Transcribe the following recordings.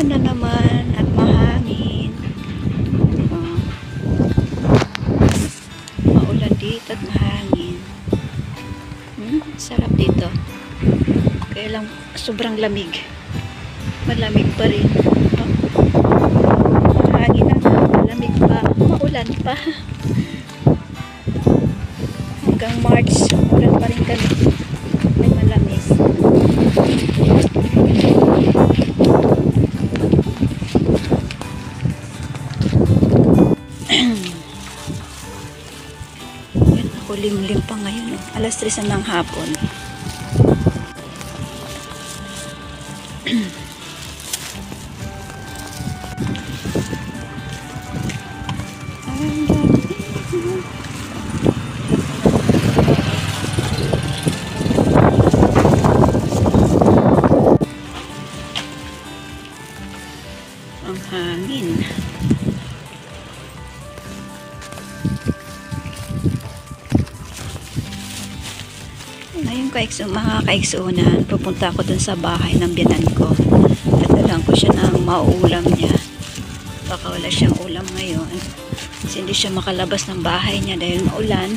Maulan na naman at mahangin. Maulan dito at mahangin. Sarap dito. Kaya lang sobrang lamig. Malamig pa rin. Mahangin na, malamig pa, maulan pa. Hanggang March, ulan pa rin kami. May malamig. Yan, ako limlim pa ngayon. Alas 3 na ng hapon. Ang hangin. Ngayon mga kaiksuunan, pupunta ako dun sa bahay ng biyanan ko. Dadalan ko siya ng mauulam niya. Baka wala siyang ulam ngayon. Kasi hindi siya makalabas ng bahay niya dahil maulan.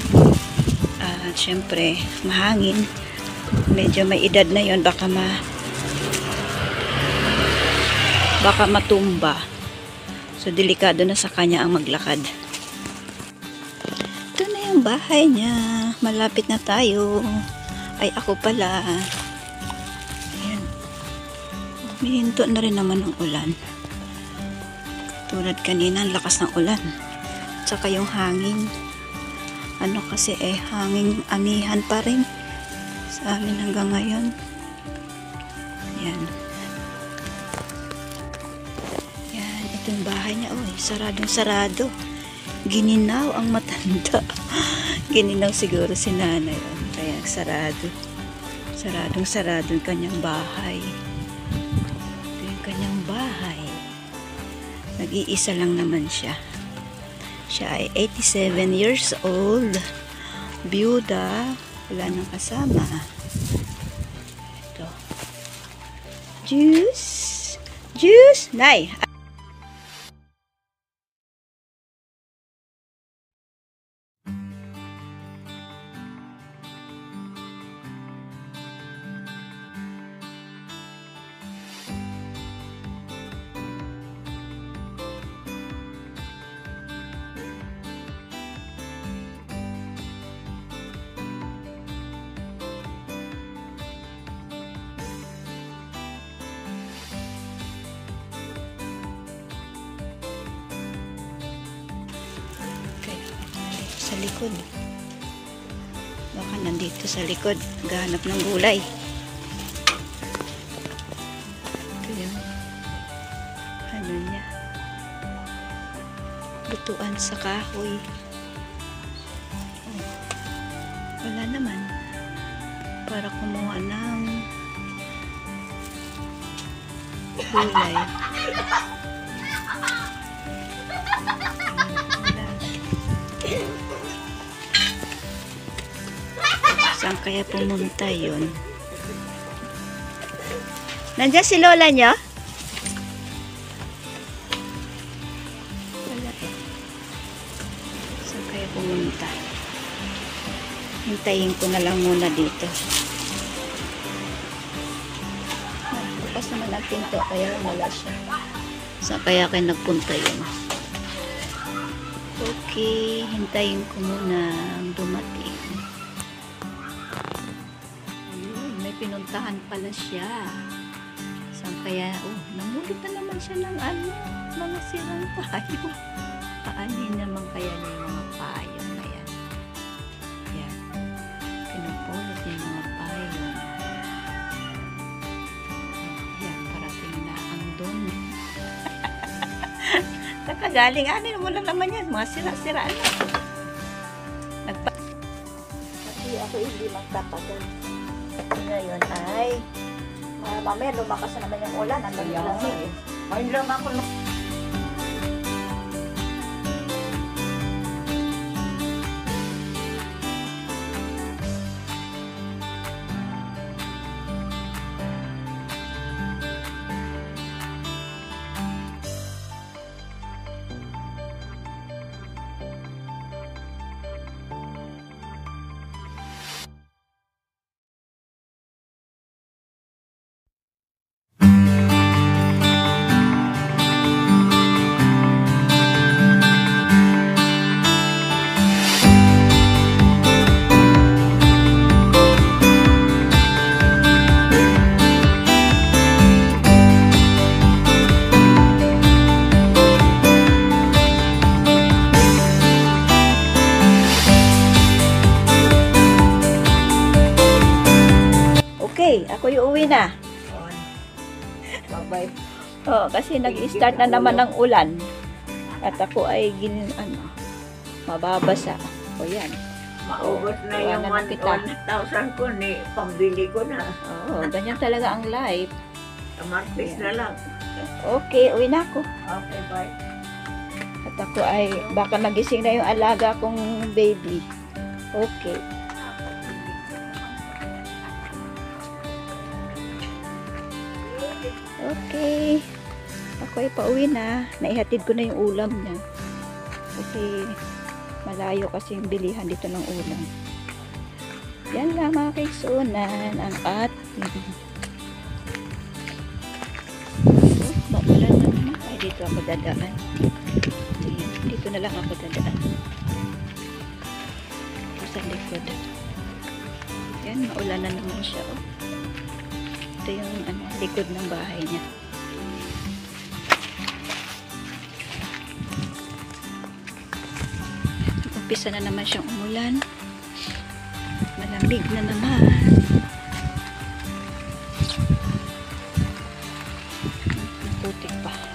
At syempre, mahangin. Medyo may edad na yon, baka matumba. So, delikado na sa kanya ang maglakad. Ito na yung bahay niya. Malapit na tayo. Ay, ako pala. Ayan. Humihinto na rin naman ng ulan. Tulad kanina, ang lakas ng ulan. Tsaka yung hangin. Ano kasi hangin amihan pa rin sa amin hanggang ngayon. Ayan. Ayan, ito yung bahay niya. Uy, saradong sarado. Gininaw ang matanda. Gininaw siguro si nanay. Kaya sarado. Saradong sarado yung kanyang bahay. Ito yung kanyang bahay. Nag-iisa lang naman siya. Siya ay 87 years old. Byuda. Wala nang kasama. Ito. Juice. Juice. Nay. Sa likod. Baka nandito sa likod. Naghahanap ng gulay. Ito yung ano niya. Lutuan sa kahoy. Oh, wala naman. Para kumuha ng gulay. Saan kaya pumunta yun? Nandiyan si lola niya? Wala eh. Saan kaya pumunta? Hintayin ko na lang muna dito. Bukas naman ang pinto kaya wala siya. Saan kaya kayo nagpunta yun? Okay, hintayin ko muna ang dumating. Pinuntahan pala siya. Saan kaya, namulot na naman siya ng mga sirang payo. Aanin naman kaya niya yung mga payo na yan. Yan. Pinupulot niya yung mga payo. Yan, parating na ang doon. Nakagaling, anin mo lang naman yan. Mga sira-siraan na. Kasi ako hindi magtapagal. Ngayon ay mamaya lumakas na naman yung ulan. Ang lamig. Ayun lang ako. pauwi na. Bye-bye. Oo, kasi nag-start na naman ng ulan. At ako ay mababasa. O yan. Maubos na Wala yung na kita. 1,000 ko ni pambili ko na. Oo, ganyan talaga ang life. Martes na lang. Okay, uwi na ako. Okay, bye. At ako ay baka nagising na yung alaga kong baby. Okay. Okay. Ako ay pauwi na. Naihatid ko na yung ulam niya. Kasi malayo kasi yung bilihan dito ng ulam. Yan lang mga kaigsunan ang ating. Oh, maulan na naman. Ay, dito ako dadaan. Ayan, dito na lang ako dadaan. Ito sa likod. Yan, maulan na naman siya. Oh. Ito yung likod ng bahay niya. Umpisa na naman siyang umulan. Malamig na naman. Putik pa.